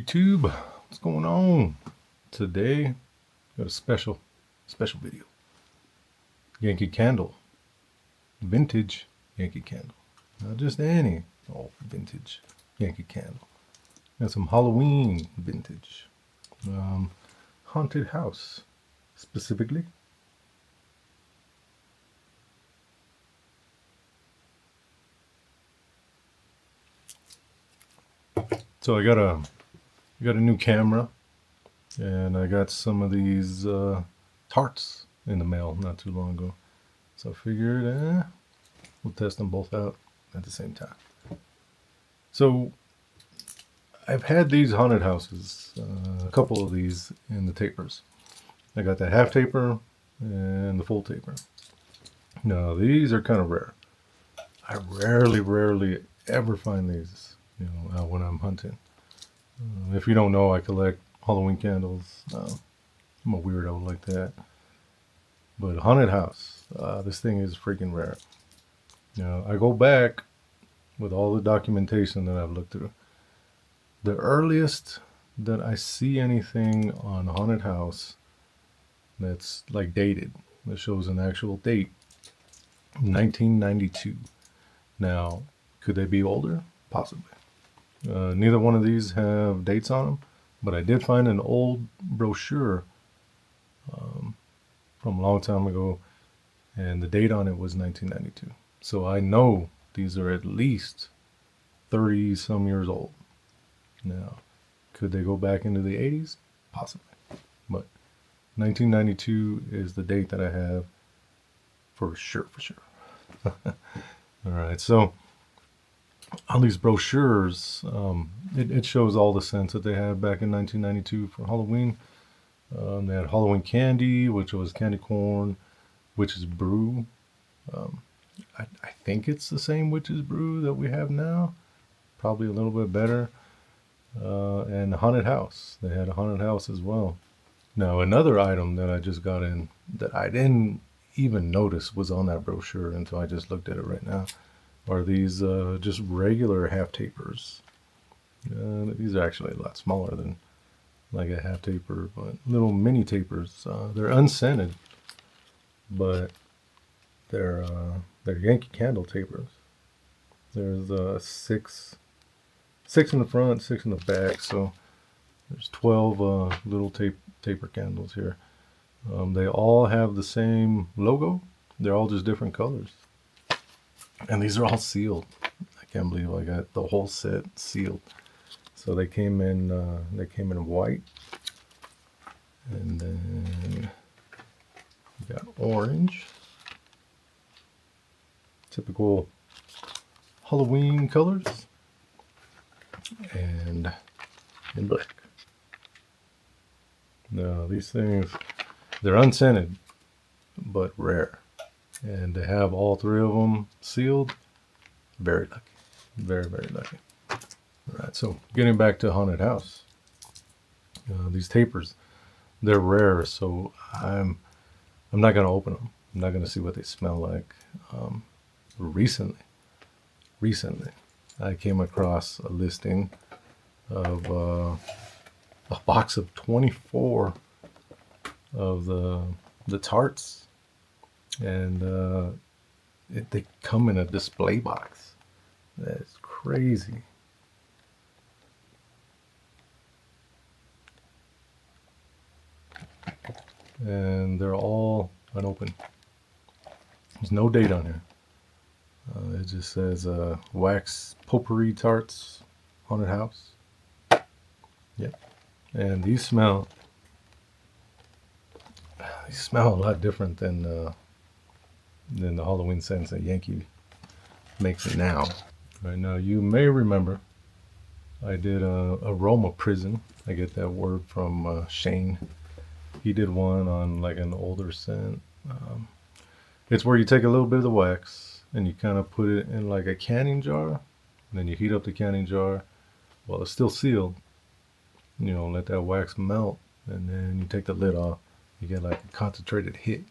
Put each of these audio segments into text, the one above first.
YouTube, what's going on? Today, got a special video. Yankee Candle, vintage Yankee Candle. Not just any old vintage Yankee Candle. Got some Halloween vintage. Haunted house, specifically. So I got a new camera, and I got some of these tarts in the mail not too long ago. So I figured we'll test them both out at the same time. So I've had these haunted houses, a couple of these in the tapers. I got the half taper and the full taper. Now these are kind of rare. I rarely ever find these, when I'm hunting. If you don't know, I collect Halloween candles. I'm a weirdo like that. But haunted house, this thing is freaking rare. I go back with all the documentation that I've looked through. The earliest that I see anything on haunted house that's like dated, that shows an actual date, 1992. Now, could they be older? Possibly. Neither one of these have dates on them, but I did find an old brochure from a long time ago, and the date on it was 1992. So I know these are at least 30 some years old. Now, could they go back into the 80s? Possibly. But 1992 is the date that I have for sure. All right, so on these brochures, it shows all the scents that they had back in 1992 for Halloween. They had Halloween candy, which was candy corn, witch's brew. I think it's the same witch's brew that we have now, probably a little bit better. And haunted house. They had a haunted house as well. Now, another item that I just got in that I didn't even notice was on that brochure until I just looked at it right now are these just regular half tapers. These are actually a lot smaller than like a half taper, but little mini tapers. They're unscented, but they're Yankee Candle tapers. There's six in the front, 6 in the back, so there's 12 little taper candles here. They all have the same logo. They're all just different colors, and these are all sealed. I can't believe I got the whole set sealed. So they came in white, and then we got orange, typical Halloween colors, and in black. Now these things, they're unscented, but rare. And to have all 3 of them sealed, very lucky. Very lucky. All right, so getting back to haunted house. These tapers, they're rare, so I'm not going to open them. I'm not going to see what they smell like. Recently, I came across a listing of a box of 24 of the tarts, and they come in a display box. That's crazy. And they're all unopened. There's no date on here. It just says wax potpourri tarts, haunted house. Yep. And these smell a lot different than the Halloween scents that Yankee makes it now. Right now, you may remember I did a aroma prison. I get that word from Shane. He did one on like an older scent. It's where you take a little bit of the wax and you kind of put it in like a canning jar, and then you heat up the canning jar while it's still sealed. Let that wax melt, and then you take the lid off. You get like a concentrated hit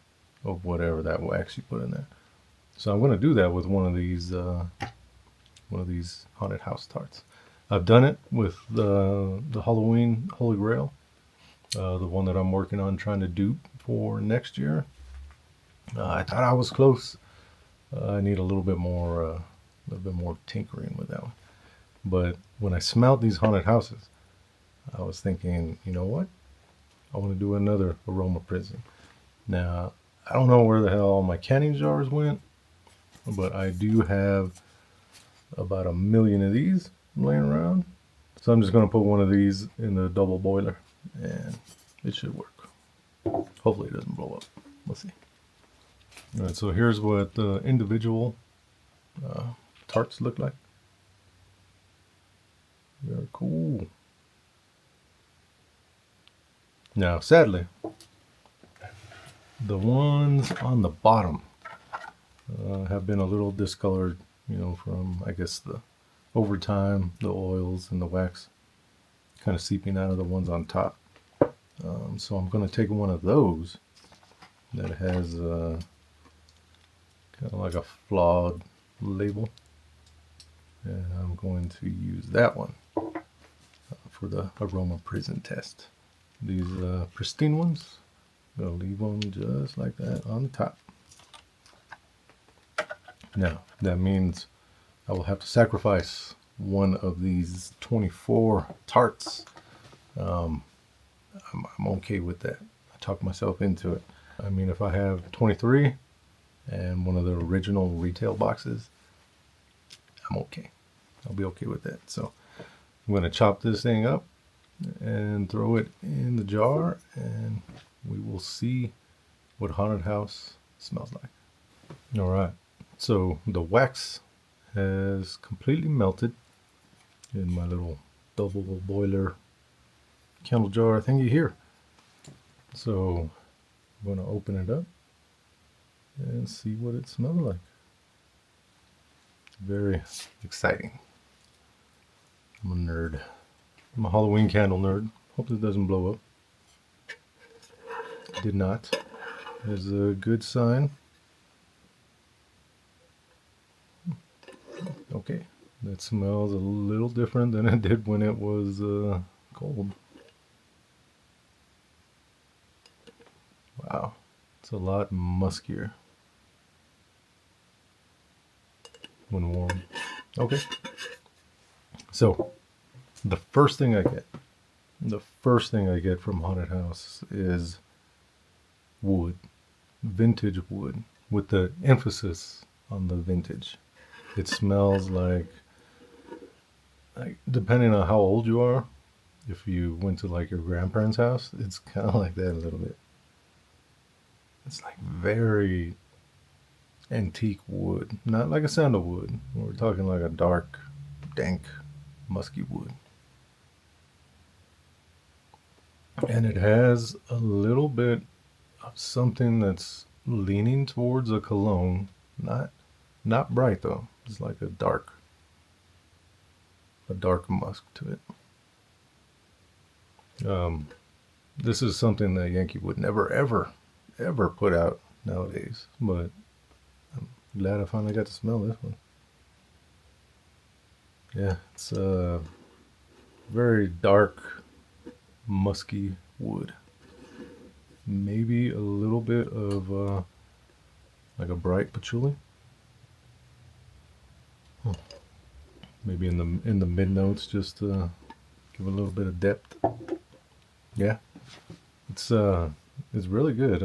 of whatever that wax you put in there. So I'm going to do that with one of these haunted house tarts. I've done it with the Halloween Holy Grail, the one that I'm working on trying to dupe for next year. I thought I was close. I need a little bit more tinkering with that one. But when I smelled these haunted houses, I was thinking, you know what? I want to do another aroma prison. Now, I don't know where the hell all my canning jars went, but I do have about 1 million of these laying around. So I'm just going to put one of these in the double boiler and it should work. Hopefully it doesn't blow up. We'll see. All right, so here's what the individual tarts look like. Very cool. Now, sadly, the ones on the bottom have been a little discolored, from, I guess, the over time, the oils and the wax kind of seeping out of the ones on top. So I'm going to take one of those that has kind of like a flawed label, and I'm going to use that one for the aroma prison test. These pristine ones, I'm going to leave them just like that on the top. Now, that means I will have to sacrifice one of these 24 tarts. I'm okay with that. I talked myself into it. I mean, if I have 23 and one of the original retail boxes, I'm okay. I'll be okay with that. So I'm going to chop this thing up and throw it in the jar, and we will see what haunted house smells like. All right. So the wax has completely melted in my little double boiler candle jar thingy here. So I'm going to open it up and see what it smells like. Very exciting. I'm a nerd. I'm a Halloween candle nerd. Hope this doesn't blow up. It did not. That's a good sign. Okay, that smells a little different than it did when it was cold. Wow, it's a lot muskier when warm. Okay, so the first thing I get from haunted house is wood, vintage wood, with the emphasis on the vintage. It smells like depending on how old you are, if you went to like your grandparents' house, it's kind of like that a little bit. It's like very antique wood, not like a sandalwood. We're talking like a dark, dank, musky wood. And it has a little bit of something that's leaning towards a cologne, not bright though. It's like a dark musk to it. This is something that Yankee would never, ever put out nowadays. But I'm glad I finally got to smell this one. Yeah, it's a very dark, musky wood. Maybe a little bit of like a bright patchouli. Maybe in the mid notes, just to give a little bit of depth. Yeah, it's really good.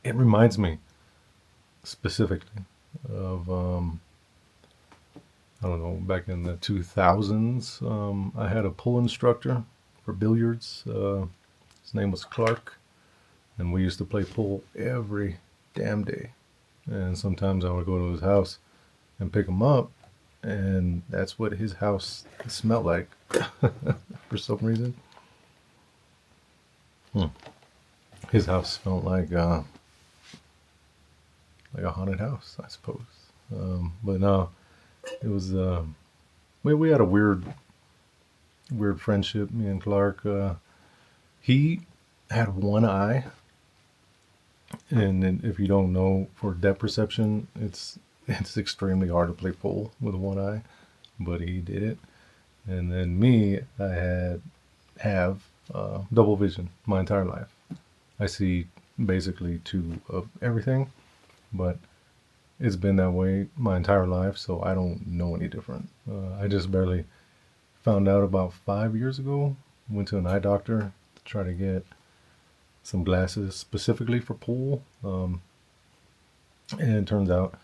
It reminds me specifically of I don't know, back in the 2000s. I had a pool instructor for billiards. His name was Clark, and we used to play pool every damn day. And sometimes I would go to his house and pick him up, and that's what his house smelled like for some reason. His house smelled like a haunted house, I suppose. But no, it was we had a weird friendship, me and Clark. He had one eye, and if you don't know, for depth perception, it's extremely hard to play pool with one eye, but he did it. And then me, have double vision my entire life. I see basically two of everything, but it's been that way my entire life, so I don't know any different. I just barely found out about 5 years ago. Went to an eye doctor to try to get some glasses specifically for pool, and it turns out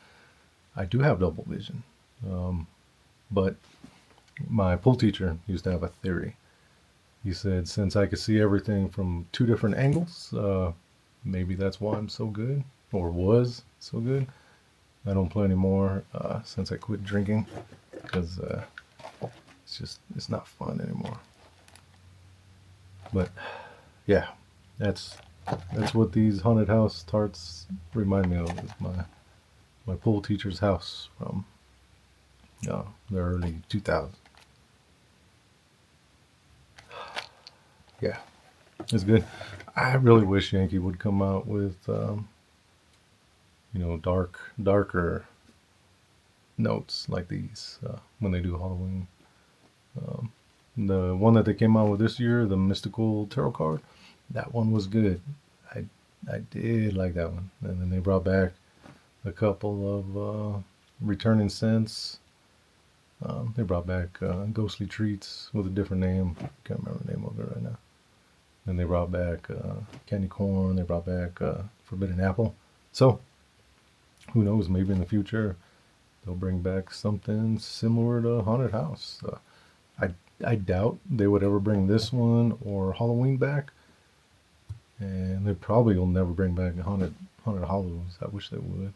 I do have double vision. But my pool teacher used to have a theory. He said since I could see everything from two different angles, maybe that's why I'm so good, or was so good. I don't play anymore since I quit drinking because it's not fun anymore. But yeah, that's what these haunted house tarts remind me of. Is my pool teacher's house from the early 2000s. Yeah, it's good. I really wish Yankee would come out with darker notes like these when they do Halloween. The one that they came out with this year, the mystical tarot card, that one was good. I I did like that one. And then they brought back a couple of returning scents. They brought back Ghostly Treats with a different name. Can't remember the name of it right now. And they brought back Candy Corn. They brought back Forbidden Apple. So who knows? Maybe in the future they'll bring back something similar to Haunted House. I doubt they would ever bring this one or Halloween back, and they probably will never bring back Haunted Hollows. I wish they would,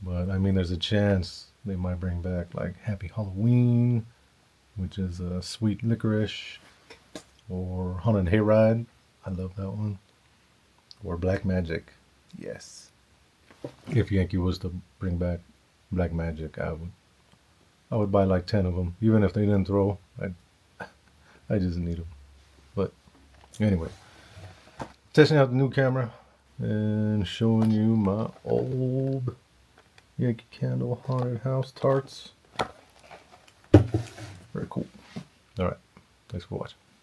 but I mean, there's a chance they might bring back like Happy Halloween, which is a sweet licorice, or Haunted Hayride. I love that one. Or Black Magic. Yes. If Yankee was to bring back Black Magic, I would buy like 10 of them, even if they didn't throw. I just need them. But anyway, testing out the new camera and showing you my old Yankee Candle Haunted House tarts. Very cool. All right. Thanks for watching.